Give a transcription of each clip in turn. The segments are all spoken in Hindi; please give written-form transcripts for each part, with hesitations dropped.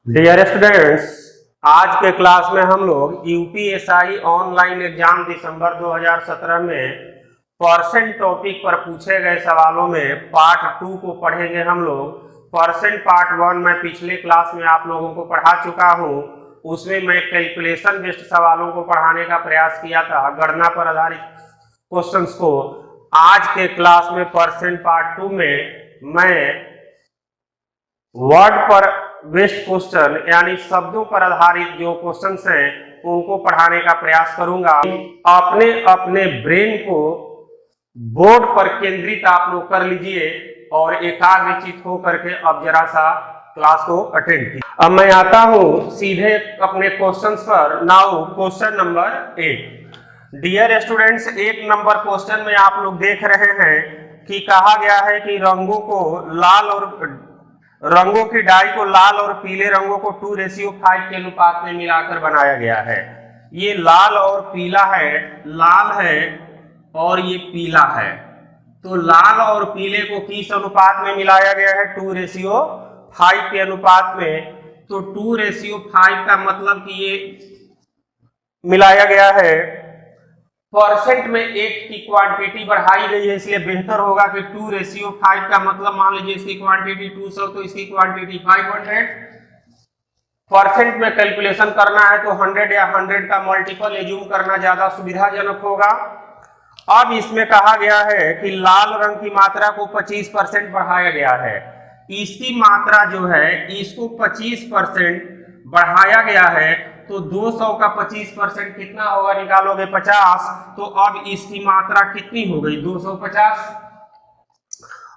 डियर स्टूडेंट्स, आज के क्लास में हम लोग यूपीएसआई ऑनलाइन एग्जाम दिसंबर 2017 में परसेंट टॉपिक पर पूछे गए सवालों में पार्ट 2 को पढ़ेंगे। हम लोग परसेंट पार्ट 1 में पिछले क्लास में आप लोगों को पढ़ा चुका हूं। उसमें मैं कैलकुलेशन बेस्ड सवालों को पढ़ाने का प्रयास किया था, गणना पर आधारित क्वेश्चंस को। आज के क्लास में परसेंट पार्ट 2 में मैं वर्ड पर बेस्ड क्वेश्चन यानी शब्दों पर आधारित जो क्वेश्चंस हैं उनको पढ़ाने का प्रयास करूंगा। अपने अपने ब्रेन को बोर्ड पर केंद्रित आप लोग कर लीजिए और एकाग्रचित होकर के अब जरा सा क्लास को अटेंड कीजिए। अब मैं आता हूं सीधे अपने क्वेश्चंस पर। Now question number 8। Dear students, 1 number question में आप लोग देख रहे हैं कि कहा गया है कि रंगों की डाई को लाल और पीले रंगों को 2:5 के अनुपात में मिलाकर बनाया गया है। ये लाल और पीला है, लाल है और ये पीला है। तो लाल और पीले को किस अनुपात में मिलाया गया है? 2:5 के अनुपात में। तो 2:5 का मतलब कि ये मिलाया गया है। परसेंट में 1 की क्वांटिटी बढ़ाई गई है, इसलिए बेहतर होगा कि 2:5 का मतलब मान लीजिए इसकी क्वांटिटी 200 तो इसकी क्वांटिटी 500। परसेंट में कैलकुलेशन करना है तो 100 या 100 का मल्टीपल एज्यूम करना ज्यादा सुविधाजनक होगा। अब इसमें कहा गया है कि लाल रंग की मात्रा को 25% बढ़ाया गया है। इसकी मात्रा जो है इसको 25% बढ़ाया गया है। तो 200 का 25% कितना होगा? निकालोगे 50। तो अब इसकी मात्रा कितनी हो गई? 250।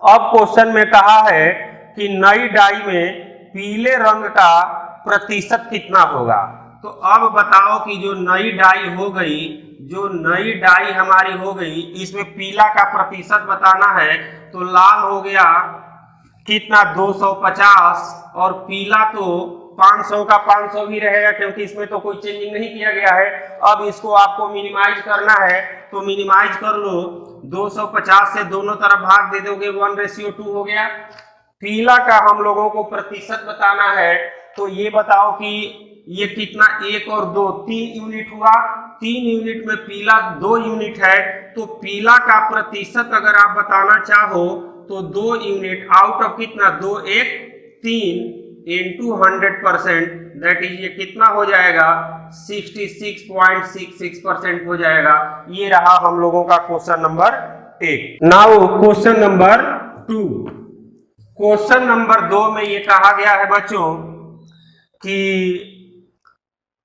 अब क्वेश्चन में कहा है कि नई डाई में पीले रंग का प्रतिशत कितना होगा। तो अब बताओ कि जो नई डाई हो गई, जो नई डाई हमारी हो गई, इसमें पीला का प्रतिशत बताना है। तो लाल हो गया कितना? 250 और पीला तो 500 का 500 भी रहेगा क्योंकि इसमें तो कोई चेंजिंग नहीं किया गया है। अब इसको आपको मिनिमाइज करना है तो मिनिमाइज कर लो। 250 से दोनों तरफ भाग दे दोगे, 1:2 हो गया। पीला का हम लोगों को प्रतिशत बताना है। तो ये बताओ कि ये कितना? 1 और 2 3 यूनिट हुआ। 3 यूनिट में पीला 2 यूनिट है। तो पीला का प्रतिशत अगर आप बताना चाहो तो 2 यूनिट आउट ऑफ कितना? 2 1 3 इंटू 100%, दैट इज ये कितना हो जाएगा? 66.66% हो जाएगा। ये रहा हम लोगों का question number 1। Now question number 2। Question number 2 में ये कहा गया है बच्चों कि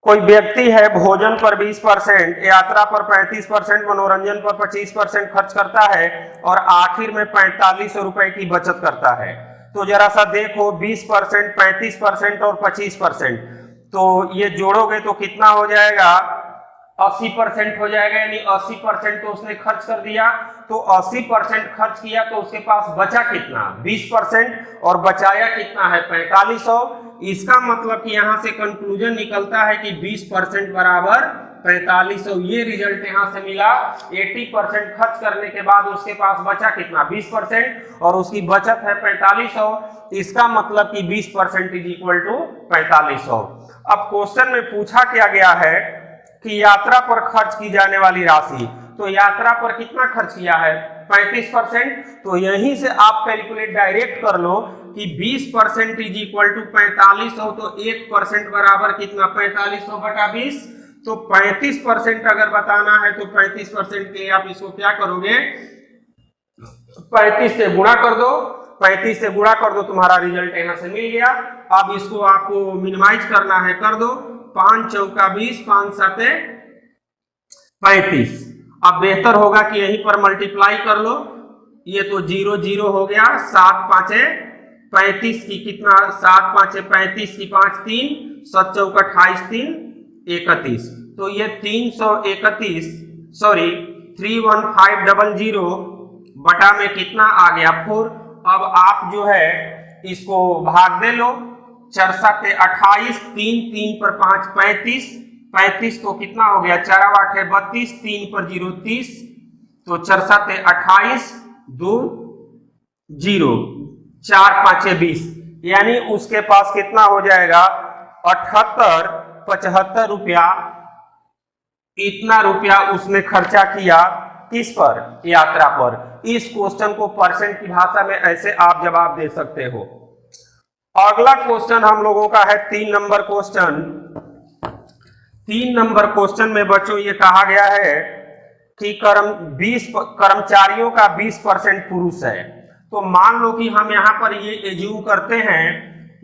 कोई व्यक्ति है भोजन पर 20%, यात्रा पर 35%, मनोरंजन पर 25% खर्च करता है और आखिर में 4500 रुपए की बचत करता है। तो जरा सा देखो, 20%, 35% और 25%, तो ये जोड़ोगे तो कितना हो जाएगा? 80% हो जाएगा। यानी 80% तो उसने खर्च कर दिया। तो 80% खर्च किया तो उसके पास बचा कितना? 20% और बचाया कितना है? 4500। इसका मतलब कि यहां से कंक्लूजन निकलता है कि 20% बराबर 4500। ये रिजल्ट यहां से मिला। 80% खर्च करने के बाद उसके पास बचा कितना? 20% और उसकी बचत है 4500। इसका मतलब कि 20% इज इक्वल टू 4500। अब क्वेश्चन में पूछा क्या गया है कि यात्रा पर खर्च की जाने वाली राशि। तो यात्रा पर कितना खर्च किया है? 35%। तो यहीं से आप कैलकुलेट डायरेक्ट कर लो कि 20% इज इक्वल टू 4500। तो 1% बराबर कितना? 4500 बटा 20। तो 35% अगर बताना है तो 35% के आप इसको क्या करोगे? 35 से गुणा कर दो। 35 से गुणा कर दो, तुम्हारा रिजल्ट यहां से मिल गया। अब इसको आपको मिनिमाइज करना है, कर दो। 5 चौका 20, 5 7 35। अब बेहतर होगा कि यहीं पर मल्टीप्लाई कर लो। ये तो 0 0 हो गया। 7 5 35 की कितना? 7 5 35 की 5 3, 7 चौका 28 3 31। तो ये 331, सॉरी 31500 बटा में कितना आ गया? 4। अब आप जो है इसको भाग दे लो। 4 7 28, 3 3 पर 5 35। 35 तो कितना हो गया? 4 8 32, 3 पर 0 30। तो 4 7 28, 2 0, 4 5 20। यानी उसके पास कितना हो जाएगा? 75 रुपया, इतना रुपया उसने खर्चा किया किस पर? यात्रा पर। इस क्वेश्चन को परसेंट की भाषा में ऐसे आप जवाब दे सकते हो। अगला क्वेश्चन हम लोगों का है 3 नंबर क्वेश्चन। 3 नंबर क्वेश्चन में बच्चों ये कहा गया है कि कर्मचारियों का 20% पुरुष है। तो मान लो कि हम यहाँ पर ये एज्यूम करते हैं,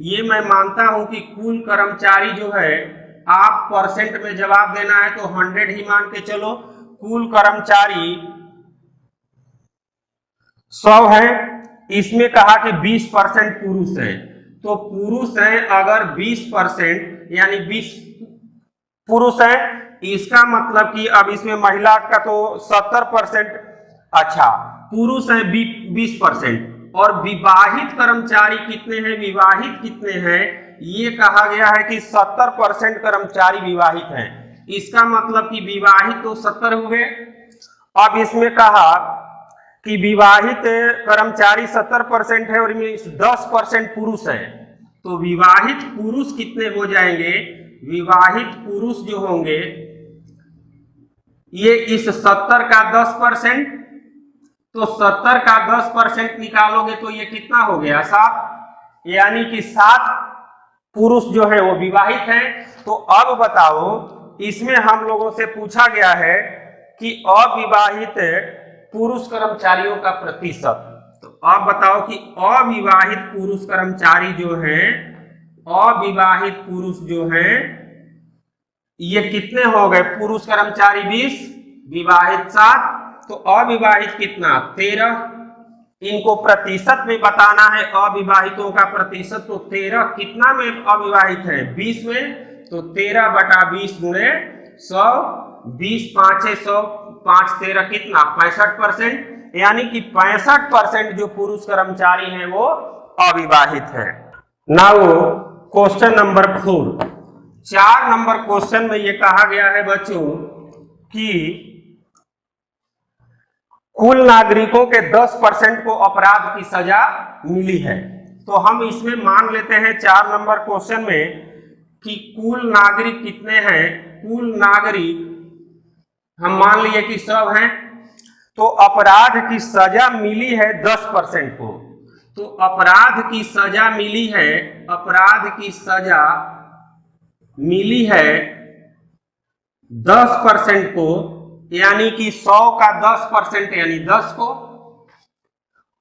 ये मैं मानता हूं कि कुल कर्मचारी जो है, आप परसेंट में जवाब देना है तो 100 ही मान के चलो। कुल कर्मचारी 100 है, इसमें कहा कि 20% पुरुष है। तो पुरुष है अगर 20%, यानी 20 पुरुष है, इसका मतलब कि अब इसमें महिला का तो 70%, अच्छा पुरुष है 20%, और विवाहित कर्मचारी कितने हैं, विवाहित कितने हैं, ये कहा गया है कि 70% कर्मचारी विवाहित हैं। इसका मतलब कि विवाहित तो 70 हुए। अब इसमें कहा कि विवाहित कर्मचारी 70% है और इनमें 10% पुरुष है। तो विवाहित पुरुष कितने हो जाएंगे? विवाहित पुरुष जो होंगे ये इस 70 का 10%, तो 70 का 10% निकालोगे तो ये कितना हो गया? 7, यानी कि 7 पुरुष जो है वो विवाहित है। तो अब बताओ, इसमें हम लोगों से पूछा गया है कि अविवाहित पुरुष कर्मचारियों का प्रतिशत। तो अब बताओ कि अविवाहित पुरुष कर्मचारी जो है, अविवाहित पुरुष जो है ये कितने हो गए? पुरुष कर्मचारी 20, विवाहित 7, तो अविवाहित कितना? 13। इनको प्रतिशत में बताना है, अविवाहितों का प्रतिशत। तो 13 कितना में अविवाहित है? 20 में। तो 13/20 गुणे 100, 20 5 100, 5 13 कितना? 65%, यानी कि 65% जो पुरुष कर्मचारी हैं वो अविवाहित है। Now question number 4। 4 number question में ये कहा गया है बच्चों कि कुल नागरिकों के 10% को अपराध की सजा मिली है। तो हम इसमें मान लेते हैं 4 नंबर क्वेश्चन में कि कुल नागरिक कितने हैं? कुल नागरिक हम मान लिए कि सब हैं। तो अपराध की सजा मिली है 10% को। तो अपराध की सजा मिली है, अपराध की सजा मिली है 10% को, यानी कि 100 का 10% यानी 10 को।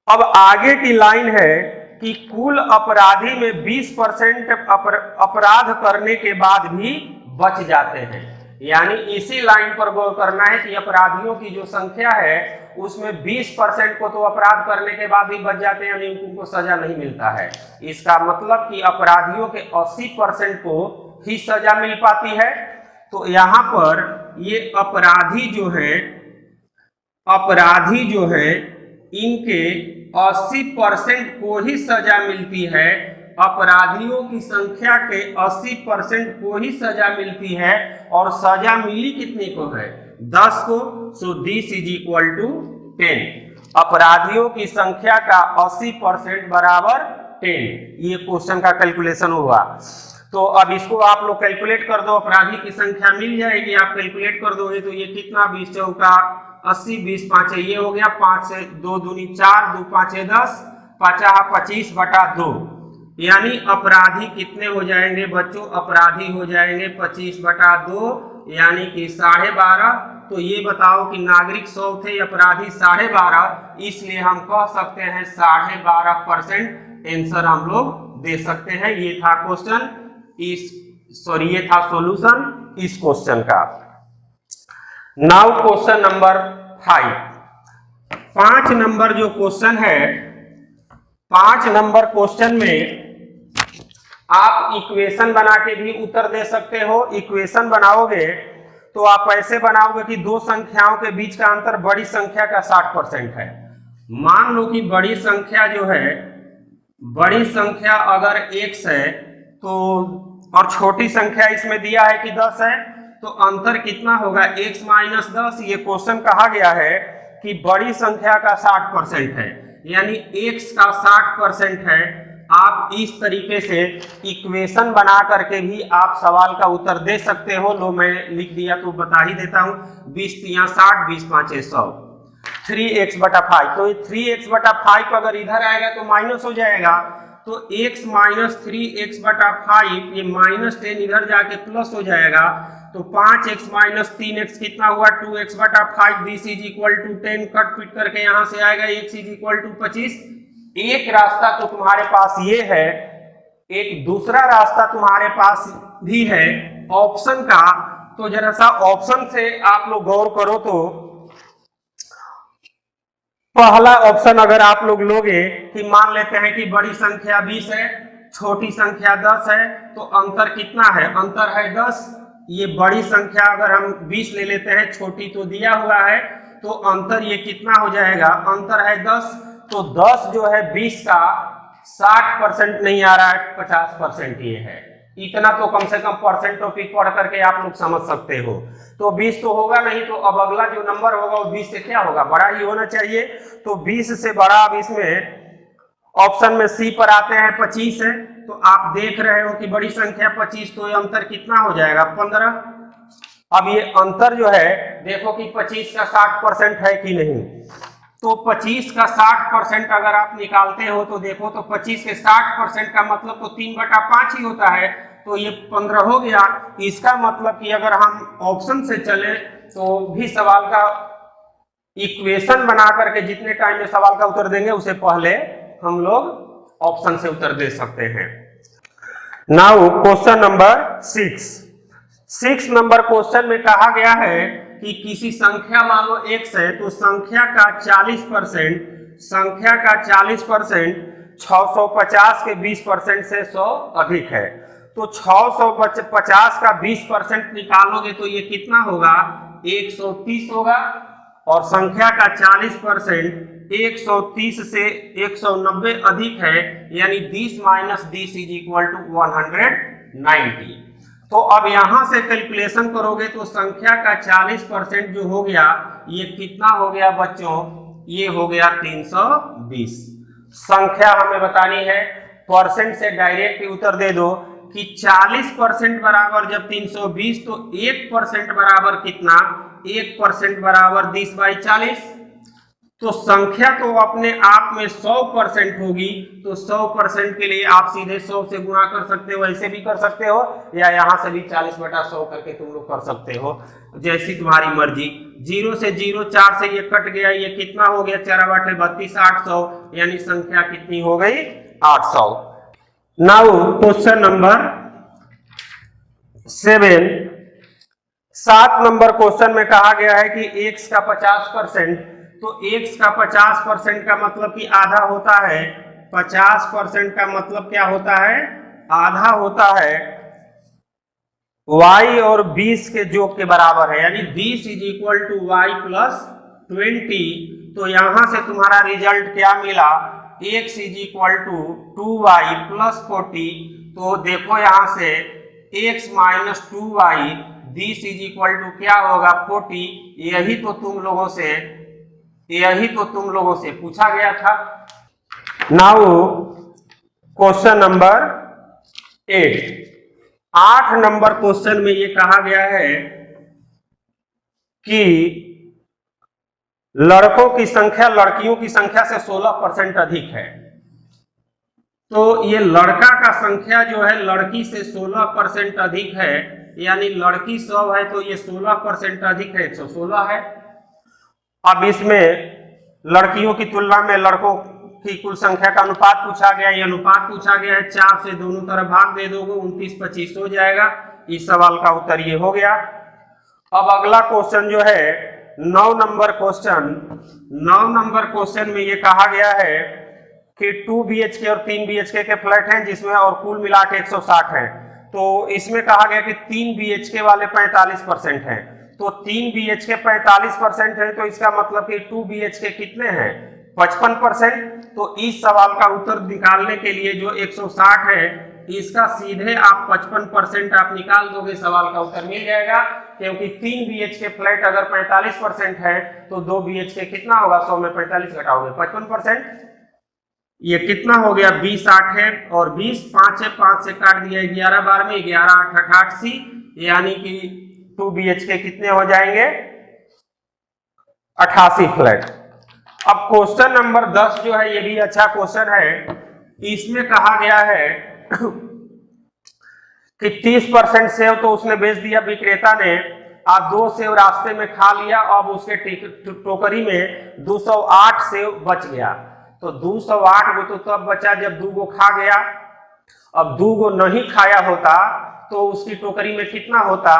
अब आगे की लाइन है कि कुल अपराधी में 20% अपराध करने के बाद भी बच जाते हैं। यानी इसी लाइन पर गौर करना है कि अपराधियों की जो संख्या है उसमें 20% को तो अपराध करने के बाद भी बच जाते हैं, यानी उनको सजा नहीं मिलता है। इसका मतलब कि अपराधियों के 80% को ही सजा मिल पाती है। तो यहाँ पर ये अपराधी जो है इनके 80% को ही सजा मिलती है। अपराधियों की संख्या के 80% को ही सजा मिलती है, और सजा मिली कितने को है? 10 को। So this is equal to 10। अपराधियों की संख्या का 80% बराबर 10। ये क्वेश्चन का कैलकुलेशन हुआ। तो अब इसको आप लोग कैलकुलेट कर दो, अपराधी की संख्या मिल जाएगी। आप कैलकुलेट कर दोगे तो ये कितना? 20 चौका 80, 20 5 ये हो गया, 5 से 2 दूनी 4, 2 5 10, 25/2। यानी अपराधी कितने हो जाएंगे बच्चों? अपराधी हो जाएंगे 25/2, यानी कि 12.5। तो ये बताओ कि नागरिक 100 थे, अपराधी 12.5, इसलिए हम कह सकते हैं 12.5% आंसर हम लोग दे सकते हैं। ये था क्वेश्चन ये था सॉल्यूशन इस क्वेश्चन का। Now question number 5। 5 नंबर जो क्वेश्चन है, 5 नंबर क्वेश्चन में आप इक्वेशन बना के भी उत्तर दे सकते हो। इक्वेशन बनाओगे तो आप ऐसे बनाओगे कि दो संख्याओं के बीच का अंतर बड़ी संख्या का 60% है। मान लो कि बड़ी संख्या जो है, बड़ी संख्या अगर x है तो, और छोटी संख्या इसमें दिया है कि 10 है, तो अंतर कितना होगा? x - 10। ये क्वेश्चन कहा गया है कि बड़ी संख्या का 60% है, यानी x का 60% है। आप इस तरीके से इक्वेशन बना करके भी आप सवाल का उत्तर दे सकते हो। लो मैं लिख दिया तो बता ही देता हूं। 20 तिया 60, 20 पांचे 100, 3x/5। तो ये 3x/5 अगर इधर आएगा तो माइनस हो जाएगा, तो x माइनस 3x/5, ये -10 इधर जाके प्लस हो जाएगा, तो 5x माइनस 3x कितना हुआ 2x/5। This is equal to 10, cut पिट करके यहां से आएगा x इज इक्वल टू 25। एक रास्ता तो तुम्हारे पास ये है, एक दूसरा रास्ता तुम्हारे पास भी है ऑप्शन का। तो जरा सा ऑप्शन से आप लोग गौर करो। तो पहला ऑप्शन अगर आप लोग लोगे कि मान लेते हैं कि बड़ी संख्या 20 है, छोटी संख्या 10 है, तो अंतर कितना है, अंतर है 10। ये बड़ी संख्या अगर हम 20 ले लेते हैं, छोटी तो दिया हुआ है, तो अंतर ये कितना हो जाएगा, अंतर है 10। तो 10 जो है 20 का 60% नहीं आ रहा है, 50% ये है। इतना तो कम से कम परसेंट टॉपिक पढ़ करके आप लोग समझ सकते हो। तो 20 तो होगा नहीं, तो अब अगला जो नंबर होगा वो 20 से क्या होगा, बड़ा ही होना चाहिए। तो 20 से बड़ा अब इसमें ऑप्शन में सी पर आते हैं 25 है। तो आप देख रहे हो कि बड़ी संख्या 25, तो ये अंतर कितना हो जाएगा 15। अब ये अंतर जो है देखो कि 25 का 60% है कि नहीं। तो 25 का 60% अगर आप निकालते हो तो देखो तो 25 के 60% का मतलब तो 3/5 ही होता है। तो ये 15 हो गया। इसका मतलब कि अगर हम ऑप्शन से चले तो भी सवाल का इक्वेशन बना करके जितने टाइम में सवाल का उत्तर देंगे उससे पहले हम लोग ऑप्शन से उत्तर दे सकते हैं। Now question number 6 number question में कहा गया है कि किसी संख्या मान लो x है, तो संख्या का 40%, संख्या का 40% 650 के 20% से 100 अधिक है। तो 650 का 20% निकालोगे तो ये कितना होगा, 130 होगा। और संख्या का 40% 130 से 190 अधिक है, यानी 10 माइनस 10 इज इक्वल टू 190। तो अब यहां से कैलकुलेशन करोगे तो संख्या का 40% जो हो गया ये कितना हो गया बच्चों, ये हो गया 320। संख्या हमें बतानी है, परसेंट से डायरेक्ट उत्तर दे दो कि 40% बराबर जब 320, तो 1% बराबर कितना, 1% बराबर 10/40। तो संख्या तो अपने आप में 100% होगी, तो 100% के लिए आप सीधे 100 से गुणा कर सकते हो, ऐसे भी कर सकते हो, या यहां से भी 40/100 करके तुम लोग कर सकते हो, जैसी तुम्हारी मर्जी। 0 से 0, 4 से ये कट गया, ये कितना हो गया 4/32, 800, यानी संख्या कितनी हो गई 800। Now question number 7 number question में कहा गया है कि x का 50%, तो x का 50% का मतलब कि आधा होता है, 50% का मतलब क्या होता है, आधा होता है y और 20 के योग के बराबर है, यानी 20 is equal to y plus 20। तो यहां से तुम्हारा रिजल्ट क्या मिला, x is equal to 2y plus 40। तो देखो यहां से x minus 2y, this is equal to क्या होगा 40। यही तो तुम लोगों से पूछा गया था। Now question number 8 number question में ये कहा गया है कि लड़कों की संख्या लड़कियों की संख्या से 16% अधिक है। तो ये लड़का का संख्या जो है लड़की से 16% अधिक है, यानी लड़की 100 है तो ये 16% अधिक है, 116 है। अब इसमें लड़कियों की तुलना में लड़कों की कुल संख्या का अनुपात पूछा गया, ये अनुपात पूछा गया है, 4 से दोनों तरफ भाग दे दोगे 29-25 हो जाएगा। इस सवाल का उत्तर ये हो गया। अब अगला क्वेश्चन जो है 9 नंबर क्वेश्चन में ये कहा गया है कि 2 BHK और 3 BHK के फ्लैट हैं जिसमें और कुल मिला के 160 है। तो इसमें कहा गया कि 3 BHK वाले 45% हैं। तो 3 BHK 45% है, तो इसका मतलब कि 2 BHK कितने हैं 55%। तो इस सवाल का उत्तर निकालने के लिए जो 160 है इसका सीधे आप 55% आप निकाल दोगे, सवाल का उत्तर मिल जाएगा। क्योंकि 3 BHK फ्लैट अगर 45% है तो 2 BHK कितना होगा, 100 में 45 घटाओगे 55%। ये कितना हो गया 20 8 है और 20 5 है, 5 से काट दिया 11 बार में 11 8 88, यानी कि 2 BHK कितने हो जाएंगे 88 फ्लैट। अब क्वेश्चन नंबर 10 जो है ये भी अच्छा क्वेश्चन है। इसमें कहा गया है कि 30% सेव तो उसने बेच दिया विक्रेता ने, आप 2 सेव रास्ते में खा लिया, अब उसके टोकरी में 208 सेव बच गया। तो 208 गो तो तब बचा जब 2 गो खा गया। अब 2 गो नहीं खाया होता तो उसकी टोकरी में कितना होता,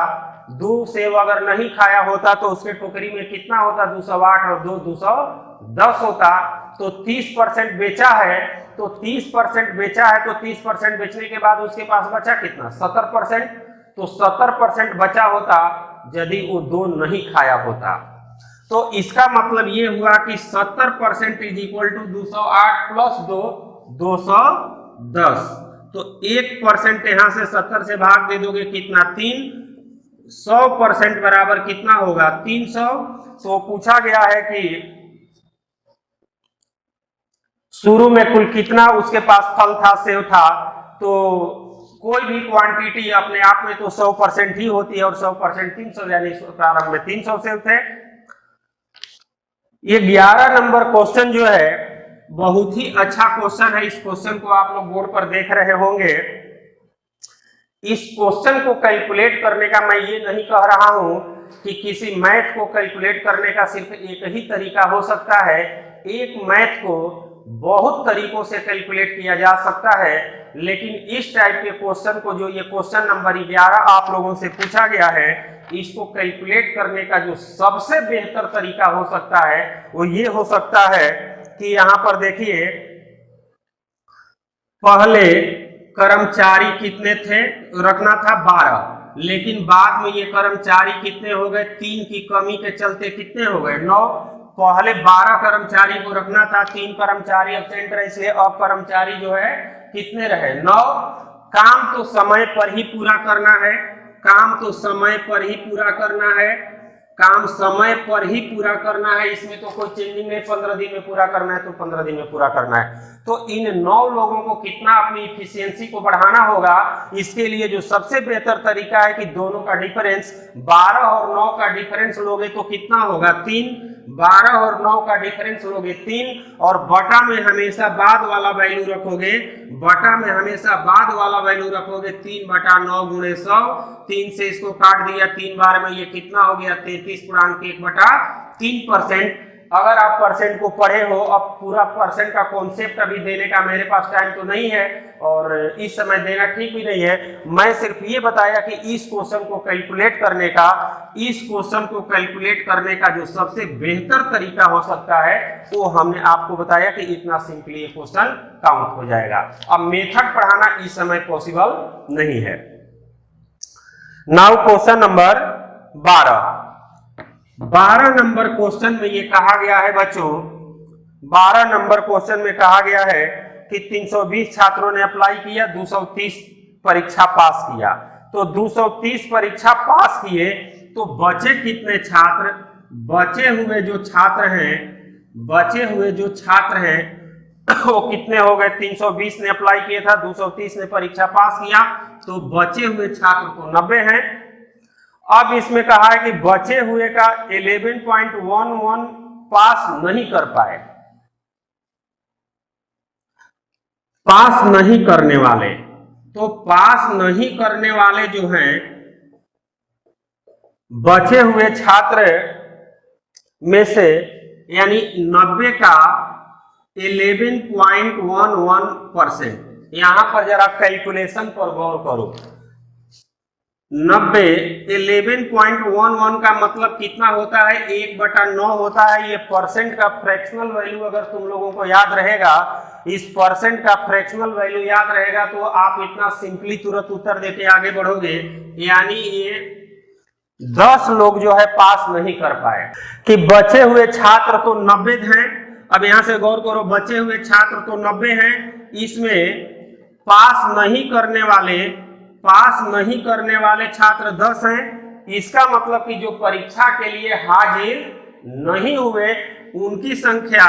2 सेव अगर नहीं खाया होता तो उसके टोकरी में कितना होता 208 और 2 210 होता। तो 30% बेचा है, तो 30% बेचा है तो 30% बेचने के बाद उसके पास बचा कितना 70%। तो 70% बचा होता यदि वो 2 नहीं खाया होता। तो इसका मतलब ये हुआ कि 70% इज इक्वल टू 208 प्लस 2 210। तो 1% यहां से 70 से भाग दे दोगे कितना 3, 100% बराबर कितना होगा 300। तो पूछा गया है कि शुरू में कुल कितना उसके पास फल था, सेव था। तो कोई भी क्वांटिटी अपने आप में तो 100% ही होती है और 100% 300, यानी प्रारंभ में 300 सेव थे। ये 11 नंबर क्वेश्चन जो है बहुत ही अच्छा क्वेश्चन है। इस क्वेश्चन को आप लोग बोर्ड पर देख रहे होंगे। इस क्वेश्चन को कैलकुलेट करने का मैं ये नहीं कह रहा हूं कि किसी मैथ को कैलकुलेट करने का सिर्फ एक ही तरीका हो सकता है। एक मैथ को बहुत तरीकों से कैलकुलेट किया जा सकता है, लेकिन इस टाइप के क्वेश्चन को, जो ये क्वेश्चन नंबर 11 आप लोगों से पूछा गया है, इसको कैलकुलेट करने का जो सबसे बेहतर तरीका हो सकता है वो ये हो सकता है कि यहां पर देखिए, पहले कर्मचारी कितने थे, रखना था 12, लेकिन बाद में ये कर्मचारी कितने हो गए, 3 की कमी के चलते कितने हो गए 9। पहले 12 कर्मचारी को रखना था, 3 कर्मचारी एब्सेंट रहे, इसलिए अब कर्मचारी जो है कितने रहे 9। काम तो समय पर ही पूरा करना है, काम तो समय पर ही पूरा करना है, काम समय पर ही पूरा करना है, इसमें तो कोई चेंजिंग नहीं। 15 दिन में पूरा करना है तो 15 दिन में पूरा करना है। तो इन 9 लोगों को कितना अपनी इफिशियंसी को बढ़ाना होगा, इसके लिए जो सबसे बेहतर तरीका है कि दोनों का डिफरेंस 12 और 9 का डिफरेंस लोगे तो कितना होगा 3। 12 और 9 का डिफरेंस लोगे 3, और बटा में हमेशा बाद वाला वैल्यू रखोगे, बटा में हमेशा बाद वाला वैल्यू रखोगे 3 बटा 9 गुणे 100। 3 से इसको काट दिया 3 बार में, ये कितना हो गया 33.1/3%। अगर आप परसेंट को पढ़े हो, अब पूरा परसेंट का कॉन्सेप्ट अभी देने का मेरे पास टाइम तो नहीं है और इस समय देना ठीक भी नहीं है। मैं सिर्फ ये बताया कि इस क्वेश्चन को कैलकुलेट करने का, इस क्वेश्चन को कैलकुलेट करने का जो सबसे बेहतर तरीका हो सकता है वो हमने आपको बताया कि इतना सिंपली ये क्वेश्चन काउंट हो जाएगा। अब मेथड पढ़ाना इस समय पॉसिबल नहीं है। Now question number 12 number question में ये कहा गया है बच्चों, 12 नंबर क्वेश्चन में कहा गया है कि 320 छात्रों ने अप्लाई किया, 230 परीक्षा पास किया। तो 230 परीक्षा पास किए तो बचे कितने छात्र, बचे हुए जो छात्र हैं वो कितने हो गए। 320 ने अप्लाई किया था, 230 ने परीक्षा पास किया, तो बचे हुए छात्र तो 90 हैं। अब इसमें कहा है कि बचे हुए का 11.11 पास नहीं कर पाए, पास नहीं करने वाले। तो पास नहीं करने वाले जो हैं, बचे हुए छात्र में से, यानी 90 का 11.11%। यहां पर जरा कैलकुलेशन पर गौर करो। 90 11.11 का मतलब कितना होता है 1/9 होता है। ये परसेंट का फ्रैक्शनल वैल्यू अगर तुम लोगों को याद रहेगा, इस परसेंट का फ्रैक्शनल वैल्यू याद रहेगा तो आप इतना सिंपली तुरंत उत्तर देके आगे बढ़ोगे। यानी ये 10 लोग जो है पास नहीं कर पाए, कि बचे हुए छात्र तो 90 हैं। अब यहां से गौर करो, बचे हुए छात्र तो 90 हैं, इसमें पास नहीं करने वाले छात्र 10 हैं। इसका मतलब कि जो परीक्षा के लिए हाजिर नहीं हुए उनकी संख्या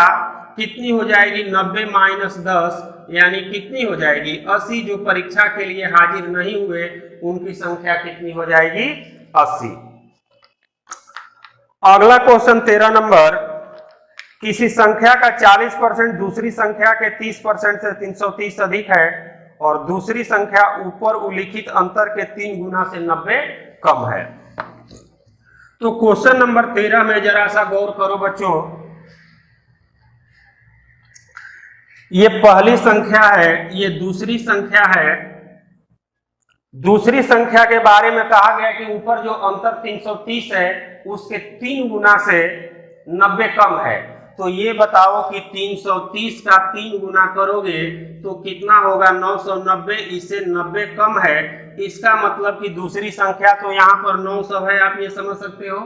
कितनी हो जाएगी 90 माइनस 10 यानी कितनी हो जाएगी 80। जो परीक्षा के लिए हाजिर नहीं हुए उनकी संख्या कितनी हो जाएगी 80। अगला क्वेश्चन 13 नंबर, किसी संख्या का 40% दूसरी संख्या के 30% से 330 अधिक है और दूसरी संख्या ऊपर उल्लिखित अंतर के 3 गुना से 90 कम है। तो क्वेश्चन नंबर 13 में जरा सा गौर करो बच्चों। ये पहली संख्या है, ये दूसरी संख्या है। दूसरी संख्या के बारे में कहा गया कि ऊपर जो अंतर 330 है उसके 3 गुना से 90 कम है। तो ये बताओ कि 330 का 3 गुना करोगे तो कितना होगा 990, इससे 90 कम है। इसका मतलब कि दूसरी संख्या तो यहाँ पर 900 है, आप ये समझ सकते हो।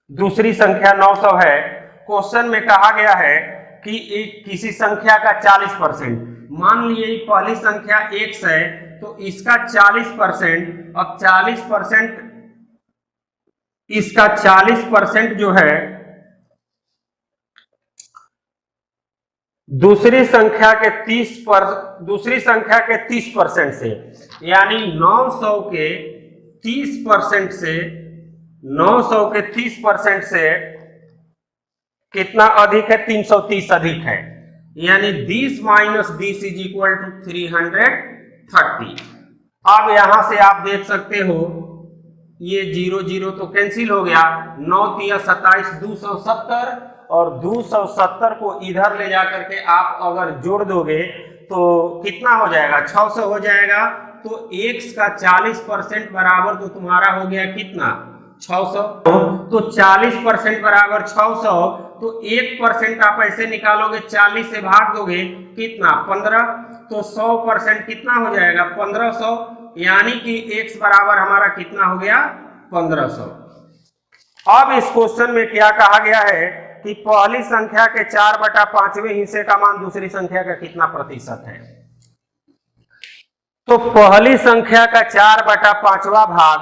दूसरी संख्या 900 है। क्वेश्चन में कहा गया है कि किसी संख्या का 40%, मान लिए पहली संख्या x है तो इसका 40%, अब 40%, इसका 40% जो है दूसरी संख्या के 30% से, यानी 900 के 30% से, 900 के 30% से कितना अधिक है 330 अधिक है, यानी 10 माइनस 10 इज इक्वल टू 330। अब यहां से आप देख सकते हो ये 0 0 तो कैंसिल हो गया, 9 तिया 27, 270 और 270 को इधर ले जाकर के आप अगर जोड़ दोगे तो कितना हो जाएगा 600 हो जाएगा। तो x का 40% बराबर तो तुम्हारा हो गया कितना 600। तो 40% बराबर 600, तो 1% आप ऐसे निकालोगे 40 से भाग दोगे कितना 15, तो 100% कितना हो जाएगा 1500, यानी कि x बराबर हमारा कितना हो गया 1500। अब इस क्वेश्चन में क्या कहा गया है कि पहली संख्या के 4/5वें हिस्से का मान दूसरी संख्या का कितना प्रतिशत है। तो पहली संख्या का 4/5वां भाग,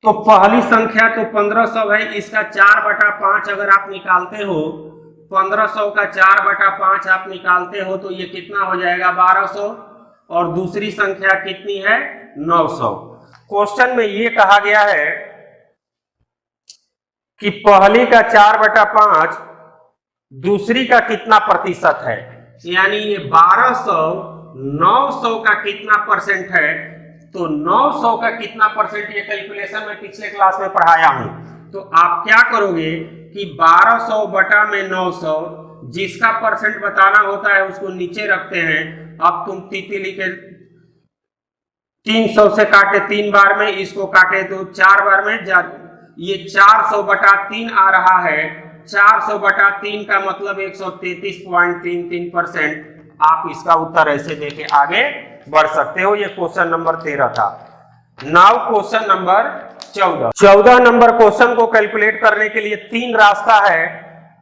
तो पहली संख्या तो 1500 है, इसका 4/5 अगर आप निकालते हो, 1500 का 4/5 आप निकालते हो तो ये कितना हो जाएगा 1200, और दूसरी संख्या कितनी है 900। क्वेश्चन में ये कहा गया है कि पहली का 4/5 दूसरी का कितना प्रतिशत है, यानी ये 1200 900 का कितना परसेंट है। तो 900 का कितना परसेंट, ये कैलकुलेशन में पिछले क्लास में पढ़ाया हूं। तो आप क्या करोगे कि 1200 बटा में 900, जिसका परसेंट बताना होता है उसको नीचे रखते हैं। अब तुम तितली के 300 से काटे 3 बार में, इसको काटे तो 4 बार में, ये 400/3 आ रहा है। 400/3 का मतलब 133.33%। आप इसका उत्तर ऐसे देके आगे बढ़ सकते हो। ये क्वेश्चन नंबर 13 था। Now question number 14 number question को कैलकुलेट करने के लिए 3 रास्ता है।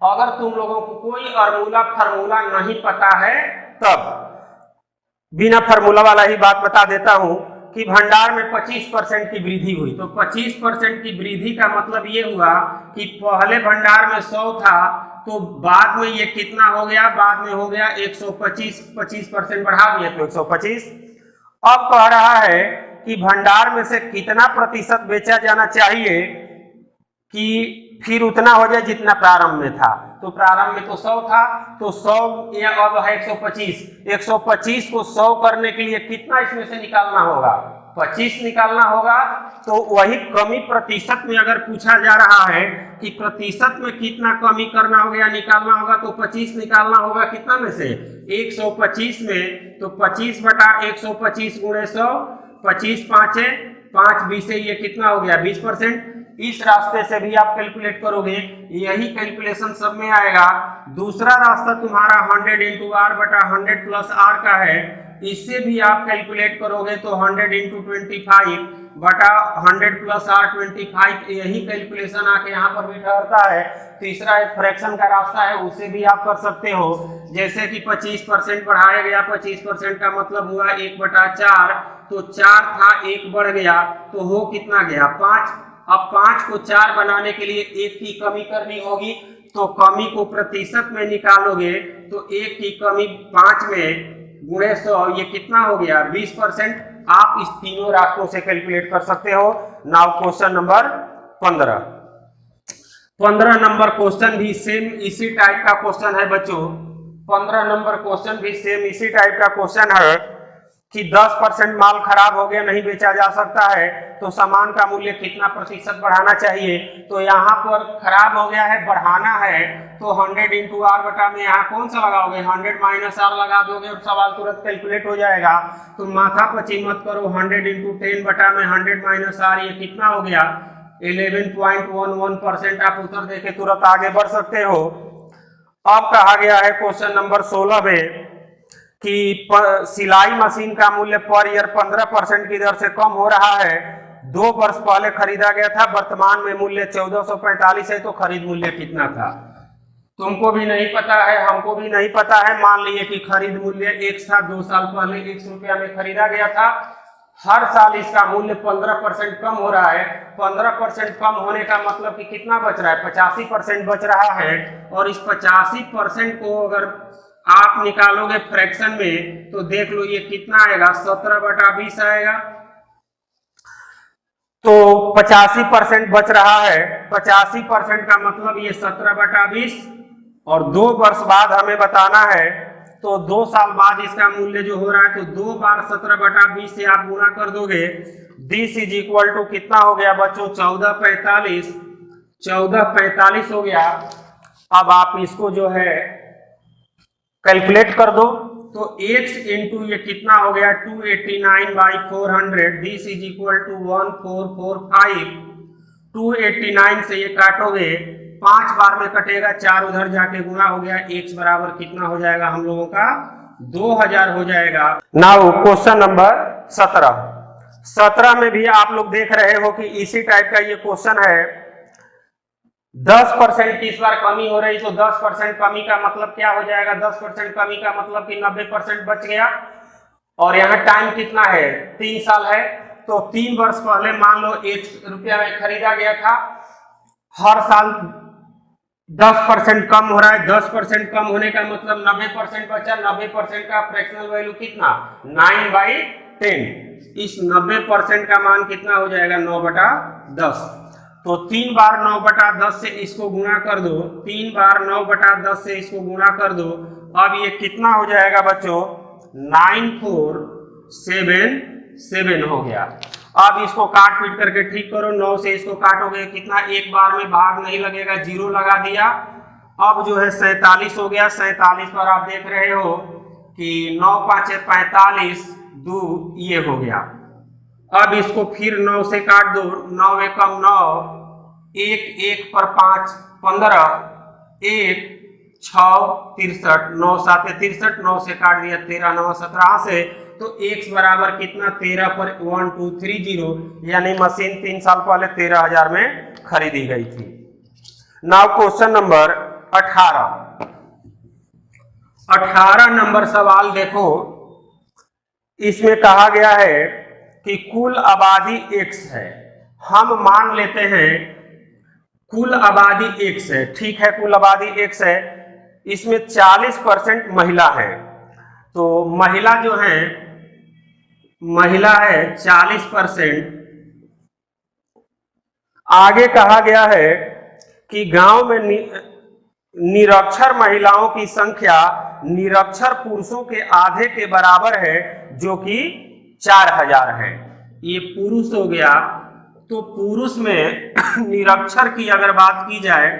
अगर तुम लोगों को कोई फार्मूला नहीं पता है तब बिना फार्मूला वाला ही बात बता देता हूं कि भंडार में 25% की वृद्धि हुई। तो 25% की वृद्धि का मतलब ये हुआ कि पहले भंडार में 100 था तो बाद में ये कितना हो गया, बाद में हो गया 125, 25% बढ़ा दिए तो 125। अब कह रहा है कि भंडार में से कितना प्रतिशत बेचा जाना चाहिए कि फिर उतना हो जाए जितना प्रारंभ में था। तो प्रारंभ में तो 100 था, तो 100 या अब है 125। 125 को 100 करने के लिए कितना इसमें से निकालना होगा, 25 निकालना होगा। तो वही कमी प्रतिशत में अगर पूछा जा रहा है कि प्रतिशत में कितना कमी करना होगा या निकालना होगा, तो 25 निकालना होगा कितना में से 125 में। तो 25/125 गुणे 100, 25 5 5 20 से ये कितना हो गया 20%। इस रास्ते से भी आप कैलकुलेट करोगे, यही कैलकुलेशन सब में आएगा। दूसरा रास्ता तुम्हारा 100 × r/100 + r का है, इससे भी आप कैलकुलेट करोगे तो 100 × 25/100 + r 25, यही कैलकुलेशन आके यहाँ पर भी ठहरता है। तीसरा एक फ्रैक्शन का रास्ता है, उससे भी आप कर सकते हो। जैसे कि 25% बढ़ाया गया, 25% का मतलब हुआ 1/4, तो 4 था 1 बढ़ गया तो हो कितना गया 5। अब 5 को 4 बनाने के लिए 1 की कमी करनी होगी, तो कमी को प्रतिशत में निकालोगे तो 1 की कमी 5 में गुणे 100, ये कितना हो गया 20%। आप इस तीनों राशियों से कैलकुलेट कर सकते हो। Now question number 15 number question भी सेम इसी टाइप का क्वेश्चन है बच्चों। 15 नंबर क्वेश्चन भी सेम इसी टाइप का क्वेश्चन है कि 10% माल खराब हो गया, नहीं बेचा जा सकता है, तो सामान का मूल्य कितना प्रतिशत बढ़ाना चाहिए। तो यहाँ पर खराब हो गया है, बढ़ाना है, तो 100 इंटू आर बटा में यहाँ कौन सा लगाओगे, 100 माइनस आर लगा दोगे और सवाल तुरंत कैलकुलेट हो जाएगा। तो माथा पची मत करो, 100 इंटू 10 बटा में 100 माइनस आर, ये कितना हो गया 11.11%। आप उत्तर देके तुरंत आगे बढ़ सकते हो। अब कहा गया है क्वेश्चन नंबर 16 में कि सिलाई मशीन का मूल्य पर ईयर 15% की दर से कम हो रहा है। 2 वर्ष पहले खरीदा गया था, वर्तमान में मूल्य 1445 है, तो खरीद मूल्य कितना था। तुमको भी नहीं पता है, हमको भी नहीं पता है। मान लीजिए कि खरीद मूल्य 1 था, 2 साल पहले 100 रुपया में खरीदा गया था। हर साल इसका मूल्य 15% कम हो रहा है। 15% कम होने का मतलब कि कितना बच रहा है, 85% बच रहा है। और इस 85% को अगर आप निकालोगे फ्रैक्शन में तो देख लो ये कितना आएगा, 17/20 आएगा। तो 85% बच रहा है, 85% का मतलब ये 17/20, और 2 वर्ष बाद हमें बताना है, तो 2 साल बाद इसका मूल्य जो हो रहा है, तो 2 बार 17/20 से आप गुणा कर दोगे। दिस इज इक्वल टू कितना हो गया बच्चों, 1445, 1445 हो गया। अब आप इसको जो है कैलकुलेट कर दो, तो x इंटू ये कितना हो गया 289/400, दिस इज इक्वल टू 1445। 289 से ये काटोगे, 5 बार में कटेगा, 4 उधर जाके गुणा हो गया, x बराबर कितना हो जाएगा हम लोगों का 2000 हो जाएगा। नाउ क्वेश्चन नंबर 17 में भी आप लोग देख रहे हो कि इसी टाइप का ये क्वेश्चन है। 10% की इस बार कमी हो रही, तो 10% कमी का मतलब क्या हो जाएगा, 10% कमी का मतलब कि 90% बच गया। और यहाँ टाइम कितना है, 3 साल है, तो 3 वर्ष पहले मान लो 1 रुपया में खरीदा गया था। हर साल 10% कम हो रहा है, 10% कम होने का मतलब 90% बचा। 90% का फ्रैक्शनल वैल्यू कितना, 9/10। इस 90% का मान कितना हो जाएगा, 9/10। तो 3 बार 9/10 से इसको गुणा कर दो, 3 बार 9/10 से इसको गुणा कर दो। अब ये कितना हो जाएगा बच्चों, 9477 हो गया। अब इसको काट पीट करके ठीक करो, 9 से इसको काटोगे कितना, एक बार में भाग नहीं लगेगा, 0 लगा दिया। अब जो है 47 हो गया। 47 पर आप देख रहे हो कि 9 5 45, 2 ये हो गया। अब इसको फिर 9 से काट दो, 9 एकम 9, 1 1 पर 5 15, 1 6 63, 9 7 63, 9 से काट दिया 13 9 17 से, तो x बराबर कितना 13 पर 1230, यानी मशीन 3 साल पहले 13,000 में खरीदी गई थी। नाउ क्वेश्चन नंबर 18 नंबर सवाल देखो। इसमें कहा गया है कि कुल आबादी x है। हम मान लेते हैं कुल आबादी x है, ठीक है, कुल आबादी x है। इसमें 40% महिला है, तो महिला जो है, महिला है 40%। आगे कहा गया है कि गांव में निरक्षर महिलाओं की संख्या निरक्षर पुरुषों के आधे के बराबर है, जो कि 4000 है। ये पुरुष हो गया। तो पुरुष में निरक्षर की अगर बात की जाए,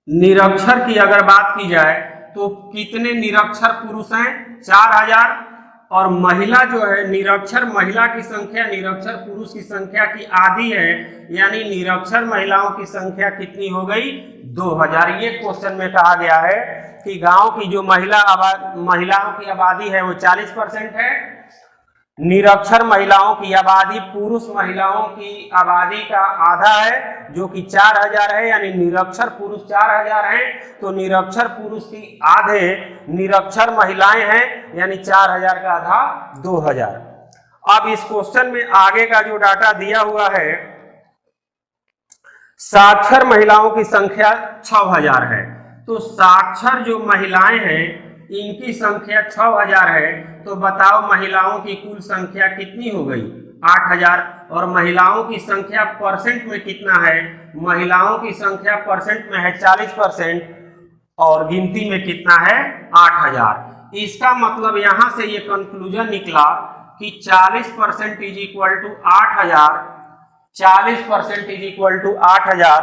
निरक्षर की अगर बात की जाए तो कितने निरक्षर पुरुष हैं, 4000। और महिला जो है, निरक्षर महिला की संख्या निरक्षर पुरुष की संख्या की आधी है, यानी निरक्षर महिलाओं की संख्या कितनी हो गई, 2000। ये क्वेश्चन में कहा गया है कि गांव की जो महिलाओं की आबादी है वो 40% है। निरक्षर महिलाओं की आबादी पुरुष महिलाओं की आबादी का आधा है, जो कि 4000 है, यानी निरक्षर पुरुष 4000 हैं, तो निरक्षर पुरुष की आधे निरक्षर महिलाएं हैं, यानी 4000 का आधा 2000। अब इस क्वेश्चन में आगे का जो डाटा दिया हुआ है, साक्षर महिलाओं की संख्या 6000 है। तो साक्षर जो महिलाएं हैं इनकी संख्या 6000 है। तो बताओ महिलाओं की कुल संख्या कितनी हो गई? 8000। और महिलाओं की संख्या परसेंट में कितना है? महिलाओं की संख्या परसेंट में है 40% और गिनती में कितना है? 8000। इसका मतलब यहां से ये कंक्लूजन निकला कि 40% is equal to 8000। 40% is equal to 8000।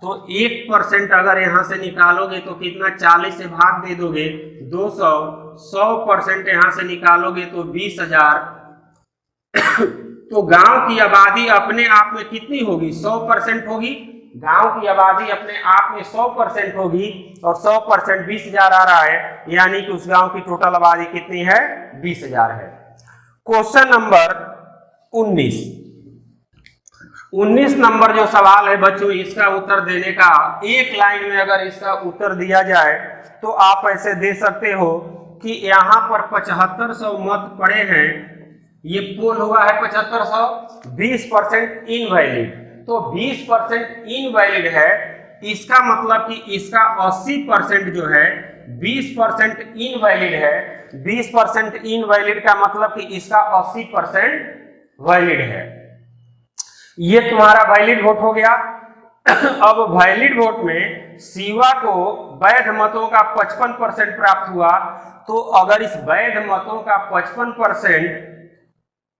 तो 1% अगर यहां से निकालोगे तो कितना? 40 से भाग दे दोगे 200। 100% यहां से निकालोगे तो 20000। तो गांव की आबादी अपने आप में कितनी होगी? 100% होगी। गांव की आबादी अपने आप में 100% होगी और 100% 20000 आ रहा है, यानी कि उस गांव की टोटल आबादी कितनी है? 20000 है। क्वेश्चन नंबर 19 नंबर जो सवाल है बच्चों, इसका उत्तर देने का एक लाइन में अगर इसका उत्तर दिया जाए तो आप ऐसे दे सकते हो कि यहाँ पर 7500 मत पड़े हैं, ये पोल हुआ है 7500, 20% इनवैलिड। तो 20% इनवैलिड है, इसका मतलब कि इसका 80% जो है 20% इनवैलिड है। 20% इनवैलिड का मतलब कि इसका 80% वैलिड है। ये तुम्हारा वैलिड वोट हो गया। अब वैलिड वोट में शिवा को वैध मतों का 55% प्राप्त हुआ। तो अगर इस वैध मतों का 55%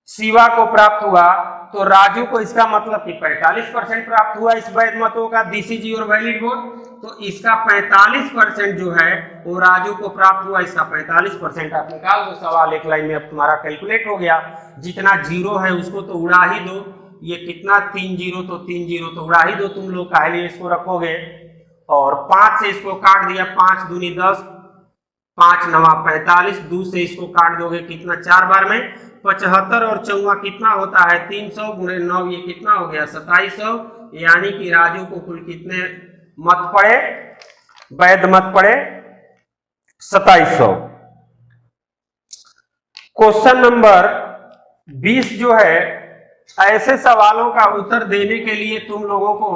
शिवा को प्राप्त हुआ तो राजू को इसका मतलब कि 45% प्राप्त हुआ इस वैध मतों का। This is your valid vote. तो इसका 45% जो है वो राजू को प्राप्त हुआ, इसका 45% आप निकाल दो। सवाल एक लाइन में अब तुम्हारा कैलकुलेट हो गया। जितना जीरो है उसको तो उड़ा ही दो। ये कितना? 3 जीरो, तो 3 जीरो तो उड़ा ही दो तुम लोग, काहे लिए इसको रखोगे? और 5 से इसको काट दिया, 5 दूनी 10, 5 नवा 45, 2 से इसको काट दोगे कितना? 4 बार में 75 और 4 कितना होता है? 300 गुणे 9, ये कितना हो गया? 2700। यानी कि राजू को कुल कितने मत पड़े? वैध मत पड़े 2700। क्वेश्चन नंबर 20 जो है, ऐसे सवालों का उत्तर देने के लिए तुम लोगों को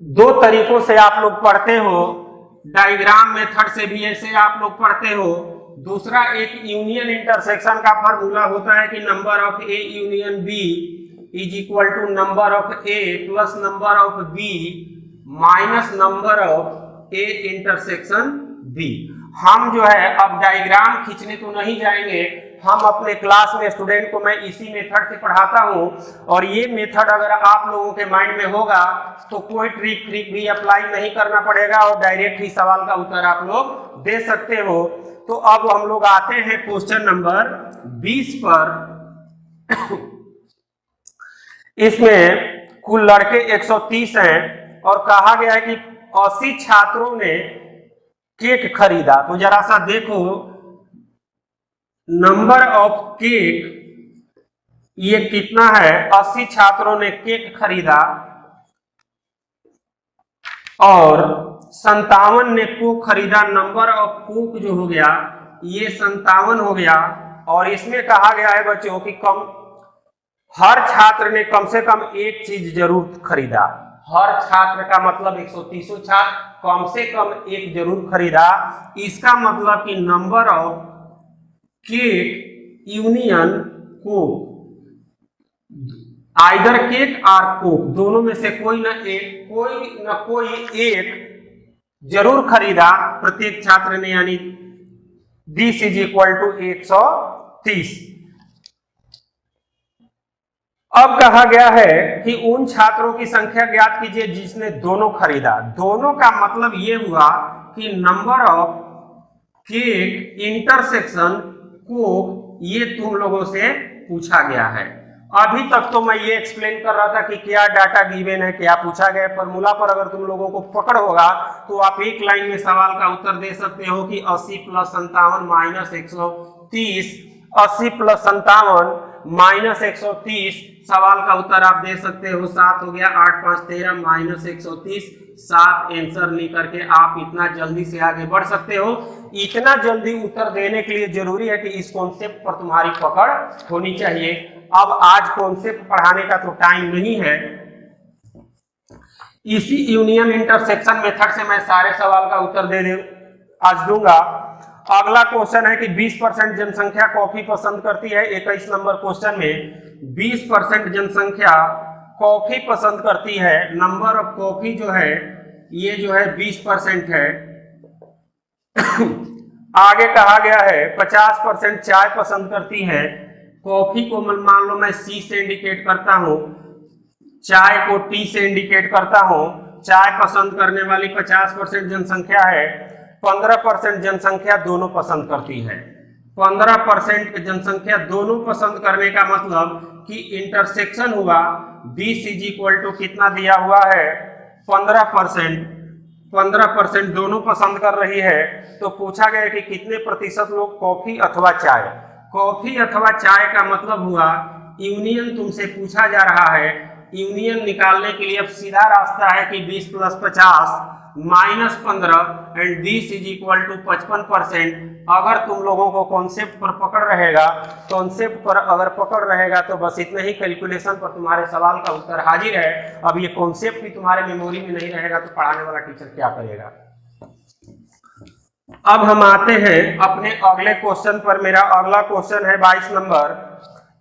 2 तरीकों से आप लोग पढ़ते हो। डायग्राम मेथड से भी ऐसे आप लोग पढ़ते हो। दूसरा एक यूनियन इंटरसेक्शन का फॉर्मूला होता है कि number of A union B is equal to number of A plus number of B minus number of A intersection B. हम जो है अब डायग्राम खींचने तो नहीं जाएंगे, हम अपने क्लास में स्टूडेंट को मैं इसी मेथड से पढ़ाता हूं। और ये मेथड अगर आप लोगों के माइंड में होगा तो कोई ट्रिक भी अप्लाई नहीं करना पड़ेगा और डायरेक्ट ही सवाल का उत्तर आप लोग दे सकते हो। तो अब हम लोग आते हैं क्वेश्चन नंबर 20 पर। इसमें कुल लड़के 130 हैं और कहा गया है कि 80 छात्रों ने केक खरीदा। तो जरा सा देखो, नंबर ऑफ केक ये कितना है? 80 छात्रों ने केक खरीदा और 57 ने कोक खरीदा। नंबर ऑफ कोक जो हो गया ये 57 हो गया। और इसमें कहा गया है बच्चों कि हर छात्र ने कम से कम एक चीज जरूर खरीदा। हर छात्र का मतलब 130 छात्र कम से कम एक जरूर खरीदा। इसका मतलब कि number of cake union Coke, either cake और कोक, दोनों में से कोई न कोई एक जरूर खरीदा प्रत्येक छात्र ने, यानी दिस इज इक्वल टू 130। अब कहा गया है कि उन छात्रों की संख्या ज्ञात कीजिए जिसने दोनों खरीदा। दोनों का मतलब ये हुआ कि number of cake intersection Coke, ये तुम लोगों से पूछा गया है। अभी तक तो मैं ये एक्सप्लेन कर रहा था कि क्या डाटा गिवन है, क्या पूछा गया। फॉर्मूला पर अगर तुम लोगों को पकड़ होगा तो आप एक लाइन में सवाल का उत्तर दे सकते हो कि 80 + 57 - 130। 80 + 57 -130। सवाल का उत्तर आप दे सकते हो 7 हो गया, 8 5 13 -130 7 आंसर लेकर के आप इतना जल्दी से आगे बढ़ सकते हो। इतना जल्दी उत्तर देने के लिए जरूरी है कि इस कॉन्सेप्ट पर तुम्हारी पकड़ होनी चाहिए। अब आज कॉन्सेप्ट पढ़ाने का तो टाइम नहीं है, इसी यूनियन इंटरसेक्शन मेथड से मैं सारे सवाल का उत्तर दे आज दूंगा। अगला क्वेश्चन है कि 20% जनसंख्या कॉफी पसंद करती है। 21 नंबर क्वेश्चन में 20% जनसंख्या कॉफी पसंद करती है। नंबर ऑफ कॉफी जो है ये जो है 20% है। आगे कहा गया है 50% चाय पसंद करती है। कॉफी को मान लो मैं सी से इंडिकेट करता हूं, चाय को टी से इंडिकेट करता हूं। चाय पसंद करने वाली 50% जनसंख्या है। 15% जनसंख्या दोनों पसंद करती है। 15% जनसंख्या दोनों पसंद करने का मतलब कि इंटरसेक्शन हुआ 20 इज इक्वल टू कितना दिया हुआ है 15%। 15% दोनों पसंद कर रही है। तो पूछा गया कि कितने प्रतिशत लोग कॉफी अथवा चाय। कॉफी अथवा चाय का मतलब हुआ यूनियन तुमसे पूछा जा रहा है। यूनियन निकालने के लिए अब सीधा रास्ता है कि 20 + 50 -15 and this is equal to 55%। अगर तुम लोगों को कॉन्सेप्ट पर पकड़ रहेगा, कॉन्सेप्ट पर अगर पकड़ रहेगा तो बस इतने ही कैलकुलेशन पर तुम्हारे सवाल का उत्तर हाजिर है। अब ये कॉन्सेप्ट भी तुम्हारे मेमोरी में नहीं रहेगा तो पढ़ाने वाला टीचर क्या करेगा। अब हम आते हैं अपने अगले क्वेश्चन पर। मेरा अगला क्वेश्चन है 22 नंबर।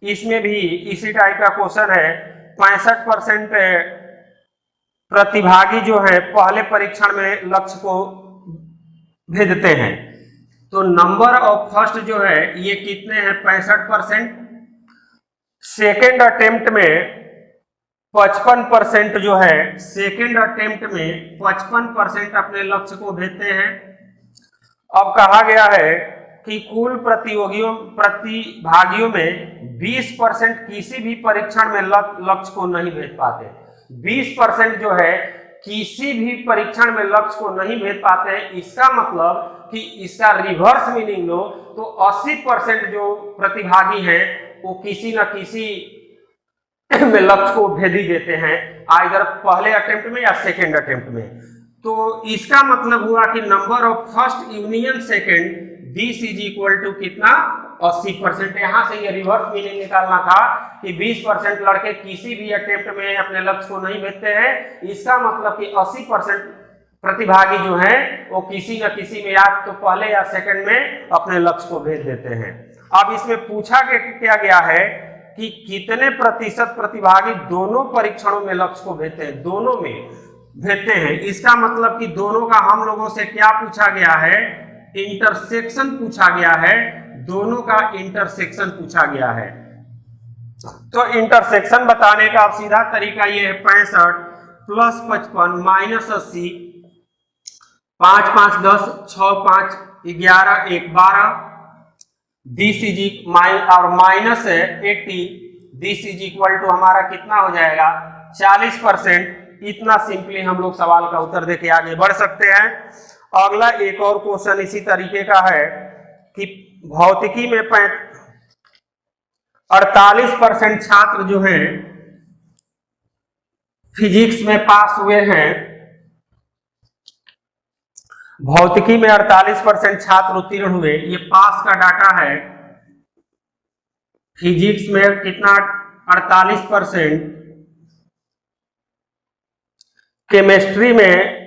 इसमें भी इसी टाइप का क्वेश्चन है। 65% प्रतिभागी जो है पहले परीक्षण में लक्ष्य को भेजते हैं। तो नंबर ऑफ फर्स्ट जो है ये कितने हैं 65%। सेकेंड अटेम्प्ट में 55% जो है, सेकेंड अटेम्प्ट में 55% अपने लक्ष्य को भेजते हैं। अब कहा गया है कि कुल प्रतिभागियों में 20% किसी भी परीक्षण में लक्ष्य को नहीं भेज पाते। 20% जो है किसी भी परीक्षण में लक्ष्य को नहीं भेज पाते हैं। इसका मतलब कि इसका रिवर्स मीनिंग लो तो 80% जो प्रतिभागी हैं वो किसी न किसी में लक्ष्य को भेज ही देते हैं, आइदर पहले अटेम्प्ट में या सेकेंड अटेम्प्ट में। तो इसका मतलब हुआ कि number of first union second this is equal to कितना 80%। यहां से ये रिवर्स मीनिंग निकालना था कि 20% लड़के किसी भी अटेम्प्ट में अपने लक्ष्य को नहीं भेजते हैं। इसका मतलब कि 80% प्रतिभागी जो हैं वो किसी न किसी में या तो पहले या सेकंड में अपने लक्ष्य को भेज देते हैं। अब इसमें पूछा क्या गया है कि कितने प्रतिशत प्रतिभागी दोनों परीक्षणों में लक्ष्य को भेजते हैं। दोनों में भेजते हैं, इसका मतलब कि दोनों का हम लोगों से क्या पूछा गया है, इंटरसेक्शन पूछा गया है। दोनों का इंटरसेक्शन पूछा गया है। तो इंटरसेक्शन बताने का सीधा तरीका ये है 65 + 55 - 80 5 5 10 6 5 11 1 12 दिस इज और minus 80 this is equal to हमारा कितना हो जाएगा 40%। इतना सिंपली हम लोग सवाल का उत्तर देके आगे बढ़ सकते हैं। अगला एक और क्वेश्चन इसी तरीके का है कि भौतिकी में 48% छात्र जो हैं फिजिक्स में पास हुए हैं। भौतिकी में 48% छात्र उत्तीर्ण हुए, ये पास का डाटा है। फिजिक्स में कितना 48%, केमिस्ट्री में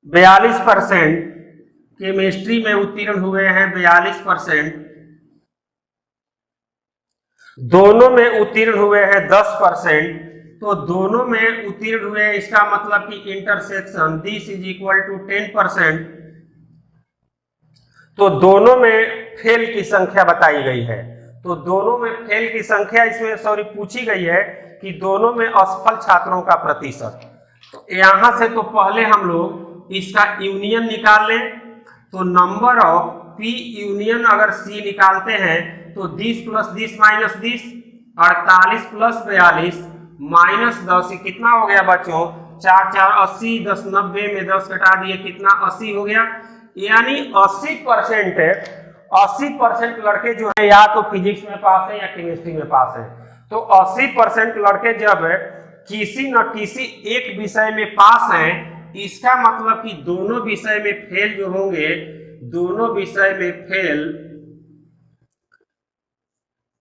42%, केमिस्ट्री में उत्तीर्ण हुए हैं 42%, दोनों में उत्तीर्ण हुए हैं 10%। तो दोनों में उत्तीर्ण हुए, इसका मतलब कि intersection this is equal to 10%। तो दोनों में फेल की संख्या बताई गई है। तो दोनों में फेल की संख्या इसमें पूछी गई है कि दोनों में असफल छात्रों का प्रतिशत। तो यहां से तो पहले हम लोग इसका यूनियन निकाल लें। तो नंबर ऑफ पी यूनियन अगर सी निकालते हैं तो 10 + 10 - 10 48 + 42 - 10 कितना हो गया बच्चों 4 4 80 10 90 में 10 घटा दिए कितना 80 हो गया। यानी 80% 80% लड़के जो है या तो फिजिक्स में पास है या केमिस्ट्री में पास है। तो 80% लड़के जब किसी न किसी एक विषय में पास हैं, इसका मतलब कि दोनों विषय में फेल जो होंगे, दोनों विषय में फेल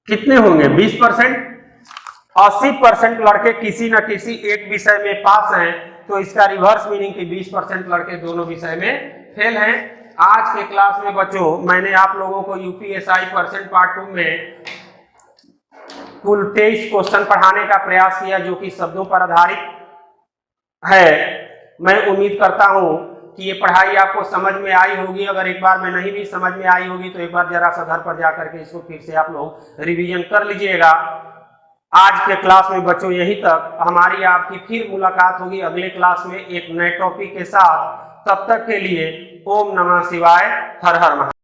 कितने होंगे? 20%। 80% लड़के किसी न किसी एक विषय में पास हैं, तो इसका रिवर्स मीनिंग कि 20% लड़के दोनों विषय में फेल हैं। आज के क्लास में बच्चों मैंने आप लोगों को यूपीएसआई परसेंट पार्ट 2 में कुल 23 क्वेश्चन पढ़ाने का प्रयास किया, जो कि शब्दों पर आधारित है। मैं उम्मीद करता हूं कि ये पढ़ाई आपको समझ में आई होगी। अगर एक बार में नहीं भी समझ में आई होगी तो एक बार जरा सा घर पर जाकर के इसको फिर से आप लोग रिवीजन कर लीजिएगा। आज के क्लास में बच्चों यहीं तक। हमारी आपकी फिर मुलाकात होगी अगले क्लास में एक नए टॉपिक के साथ। तब तक के लिए ओम नमः शिवाय, हर हर महादेव।